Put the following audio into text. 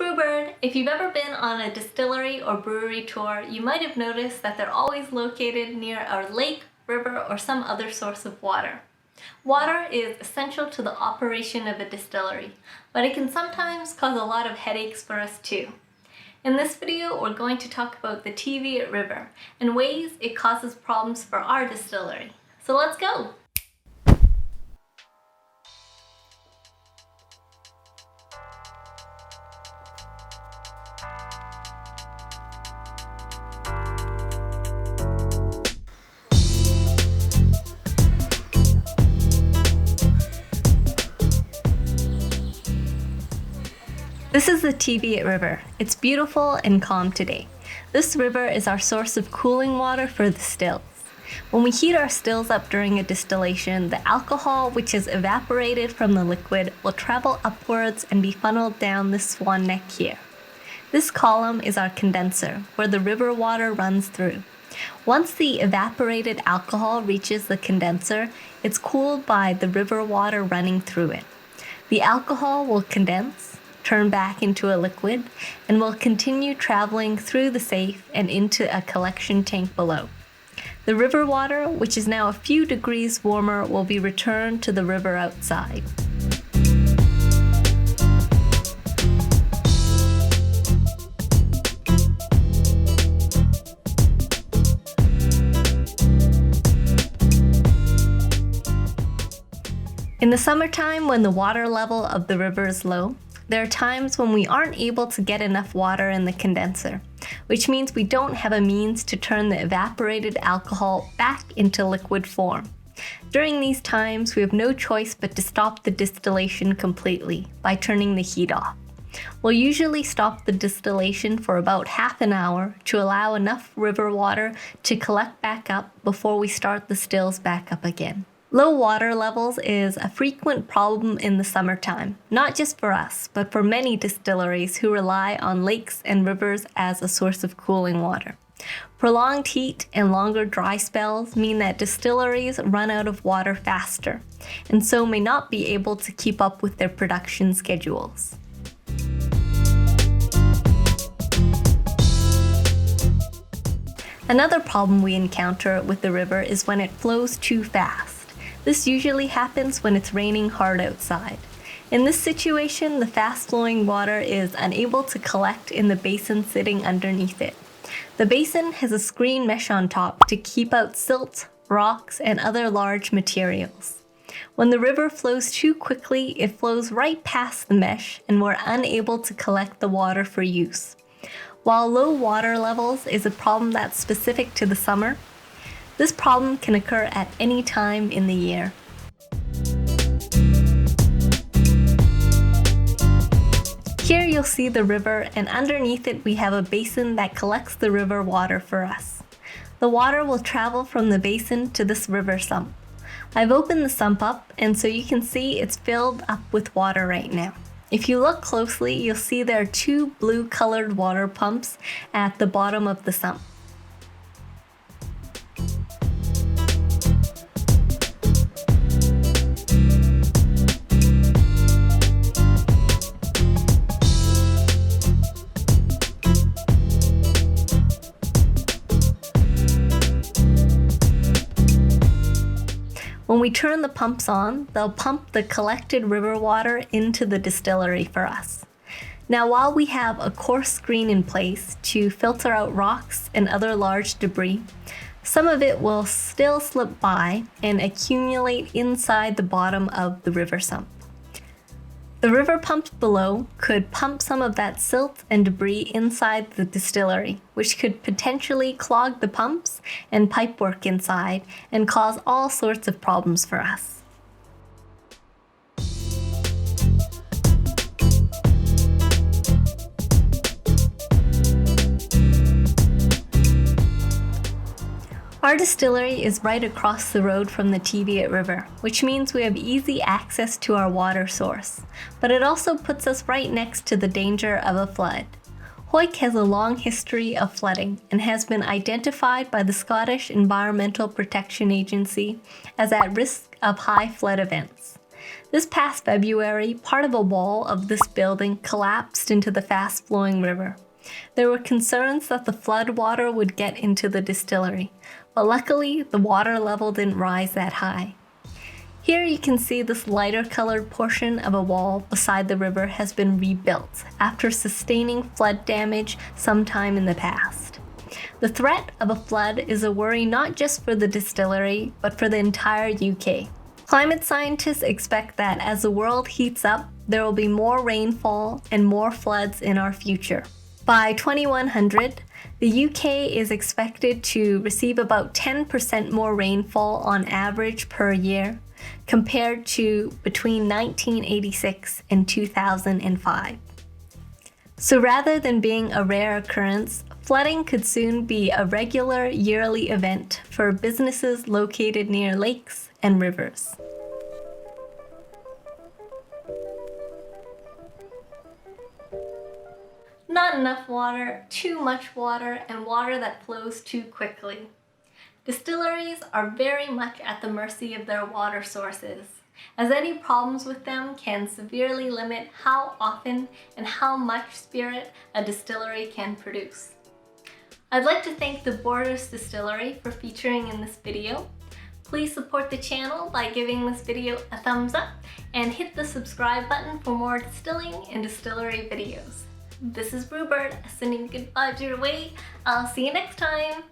Brewbird. If you've ever been on a distillery or brewery tour, you might have noticed that they're always located near a lake, river, or some other source of water. Water is essential to the operation of a distillery, but it can sometimes cause a lot of headaches for us too. In this video, we're going to talk about the Teviot River and ways it causes problems for our distillery. So let's go! This is the Teviot River. It's beautiful and calm today. This river is our source of cooling water for the stills. When we heat our stills up during a distillation, the alcohol, which is evaporated from the liquid, will travel upwards and be funneled down this swan neck here. This column is our condenser, where the river water runs through. Once the evaporated alcohol reaches the condenser, it's cooled by the river water running through it. The alcohol will condense, turn back into a liquid, and will continue traveling through the safe and into a collection tank below. The river water, which is now a few degrees warmer, will be returned to the river outside. In the summertime, when the water level of the river is low, there are times when we aren't able to get enough water in the condenser, which means we don't have a means to turn the evaporated alcohol back into liquid form. During these times, we have no choice but to stop the distillation completely by turning the heat off. We'll usually stop the distillation for about half an hour to allow enough river water to collect back up before we start the stills back up again. Low water levels is a frequent problem in the summertime, not just for us, but for many distilleries who rely on lakes and rivers as a source of cooling water. Prolonged heat and longer dry spells mean that distilleries run out of water faster, and so may not be able to keep up with their production schedules. Another problem we encounter with the river is when it flows too fast. This usually happens when it's raining hard outside. In this situation, the fast-flowing water is unable to collect in the basin sitting underneath it. The basin has a screen mesh on top to keep out silt, rocks, and other large materials. When the river flows too quickly, it flows right past the mesh, and we're unable to collect the water for use. While low water levels is a problem that's specific to the summer, this problem can occur at any time in the year. Here you'll see the river, and underneath it we have a basin that collects the river water for us. The water will travel from the basin to this river sump. I've opened the sump up, and so you can see it's filled up with water right now. If you look closely, you'll see there are two blue-colored water pumps at the bottom of the sump. When we turn the pumps on, they'll pump the collected river water into the distillery for us. Now, while we have a coarse screen in place to filter out rocks and other large debris, some of it will still slip by and accumulate inside the bottom of the river sump. The river pumps below could pump some of that silt and debris inside the distillery, which could potentially clog the pumps and pipework inside and cause all sorts of problems for us. Our distillery is right across the road from the Teviot River, which means we have easy access to our water source, but it also puts us right next to the danger of a flood. Hawick has a long history of flooding and has been identified by the Scottish Environmental Protection Agency as at risk of high flood events. This past February, part of a wall of this building collapsed into the fast-flowing river. There were concerns that the flood water would get into the distillery, but luckily the water level didn't rise that high. Here you can see this lighter colored portion of a wall beside the river has been rebuilt after sustaining flood damage sometime in the past. The threat of a flood is a worry not just for the distillery, but for the entire UK. Climate scientists expect that as the world heats up, there will be more rainfall and more floods in our future. By 2100, the UK is expected to receive about 10% more rainfall on average per year, compared to between 1986 and 2005. So rather than being a rare occurrence, flooding could soon be a regular yearly event for businesses located near lakes and rivers. Not enough water, too much water, and water that flows too quickly. Distilleries are very much at the mercy of their water sources, as any problems with them can severely limit how often and how much spirit a distillery can produce. I'd like to thank the Borders Distillery for featuring in this video. Please support the channel by giving this video a thumbs up and hit the subscribe button for more distilling and distillery videos. This is Brewbird, sending good vibes your way. I'll see you next time.